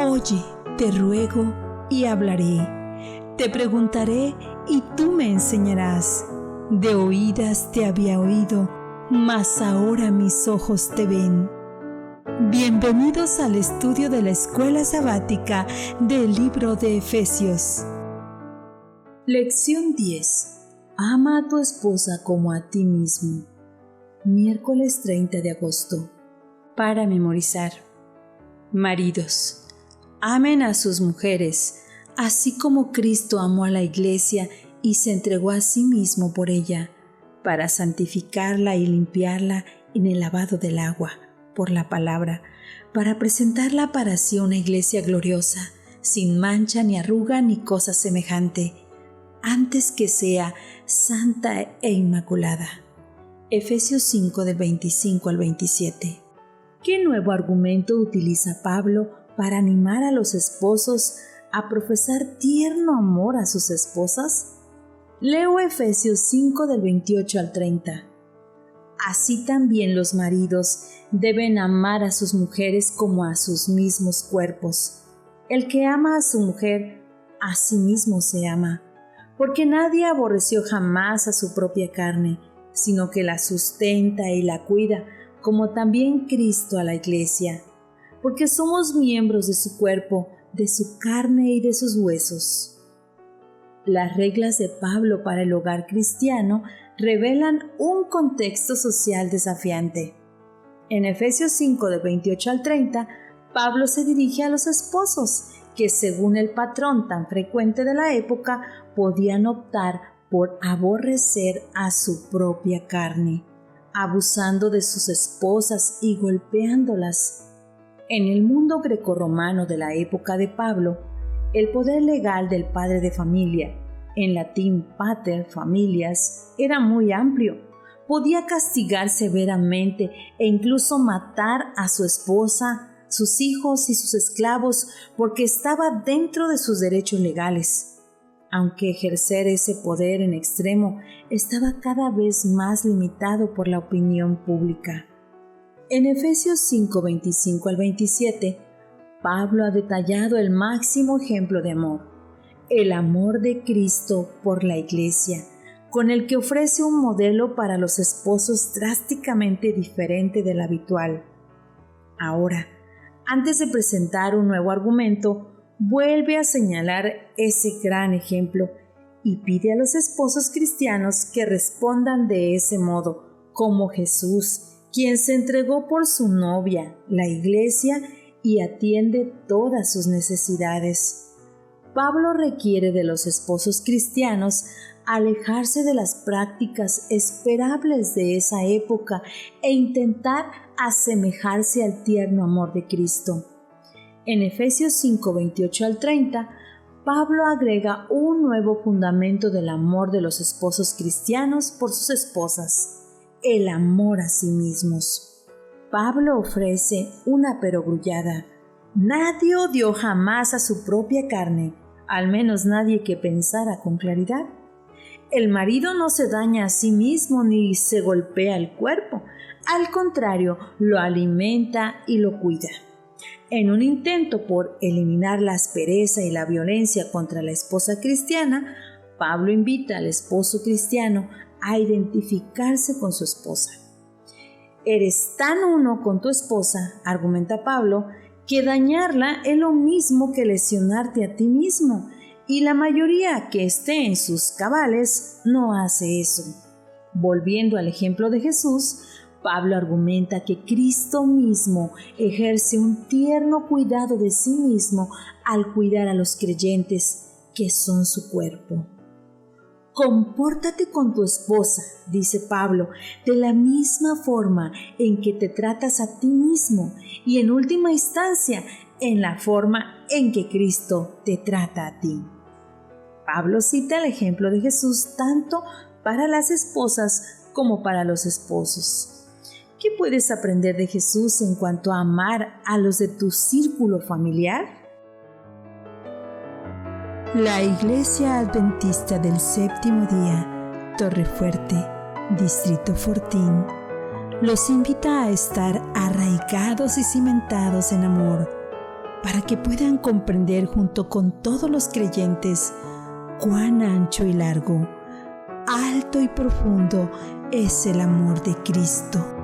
Oye, te ruego y hablaré. Te preguntaré y tú me enseñarás. De oídas te había oído, mas ahora mis ojos te ven. Bienvenidos al estudio de la Escuela Sabática del libro de Efesios. Lección 10. Ama a tu esposa como a ti mismo. Miércoles 30 de agosto. Para memorizar. Maridos, amen a sus mujeres, así como Cristo amó a la Iglesia y se entregó a sí mismo por ella, para santificarla y limpiarla en el lavado del agua, por la palabra, para presentarla para sí una Iglesia gloriosa, sin mancha ni arruga ni cosa semejante, antes que sea santa e inmaculada. Efesios 5 del 25 al 27. ¿Qué nuevo argumento utiliza Pablo para animar a los esposos a profesar tierno amor a sus esposas? Leo Efesios 5 del 28 al 30. Así también los maridos deben amar a sus mujeres como a sus mismos cuerpos. El que ama a su mujer, a sí mismo se ama, porque nadie aborreció jamás a su propia carne, sino que la sustenta y la cuida, como también Cristo a la Iglesia, porque somos miembros de su cuerpo, de su carne y de sus huesos. Las reglas de Pablo para el hogar cristiano revelan un contexto social desafiante. En Efesios 5 de 28 al 30, Pablo se dirige a los esposos, que según el patrón tan frecuente de la época, podían optar por aborrecer a su propia carne, abusando de sus esposas y golpeándolas. En el mundo grecorromano de la época de Pablo, el poder legal del padre de familia, en latín pater familias, era muy amplio. Podía castigar severamente e incluso matar a su esposa, sus hijos y sus esclavos porque estaba dentro de sus derechos legales. Aunque ejercer ese poder en extremo estaba cada vez más limitado por la opinión pública. En Efesios 5, 25 al 27, Pablo ha detallado el máximo ejemplo de amor, el amor de Cristo por la Iglesia, con el que ofrece un modelo para los esposos drásticamente diferente del habitual. Ahora, antes de presentar un nuevo argumento, vuelve a señalar ese gran ejemplo y pide a los esposos cristianos que respondan de ese modo, como Jesús, quien se entregó por su novia, la Iglesia, y atiende todas sus necesidades. Pablo requiere de los esposos cristianos alejarse de las prácticas esperables de esa época e intentar asemejarse al tierno amor de Cristo. En Efesios 5, 28 al 30, Pablo agrega un nuevo fundamento del amor de los esposos cristianos por sus esposas, el amor a sí mismos. Pablo ofrece una perogrullada. Nadie odió jamás a su propia carne, al menos nadie que pensara con claridad. El marido no se daña a sí mismo ni se golpea el cuerpo, al contrario, lo alimenta y lo cuida. En un intento por eliminar la aspereza y la violencia contra la esposa cristiana, Pablo invita al esposo cristiano a identificarse con su esposa. Eres tan uno con tu esposa, argumenta Pablo, que dañarla es lo mismo que lesionarte a ti mismo, y la mayoría que esté en sus cabales no hace eso. Volviendo al ejemplo de Jesús, Pablo argumenta que Cristo mismo ejerce un tierno cuidado de sí mismo al cuidar a los creyentes, que son su cuerpo. Compórtate con tu esposa, dice Pablo, de la misma forma en que te tratas a ti mismo y en última instancia en la forma en que Cristo te trata a ti. Pablo cita el ejemplo de Jesús tanto para las esposas como para los esposos. ¿Qué puedes aprender de Jesús en cuanto a amar a los de tu círculo familiar? La Iglesia Adventista del Séptimo Día, Torrefuerte, Distrito Fortín, los invita a estar arraigados y cimentados en amor, para que puedan comprender junto con todos los creyentes cuán ancho y largo, alto y profundo es el amor de Cristo.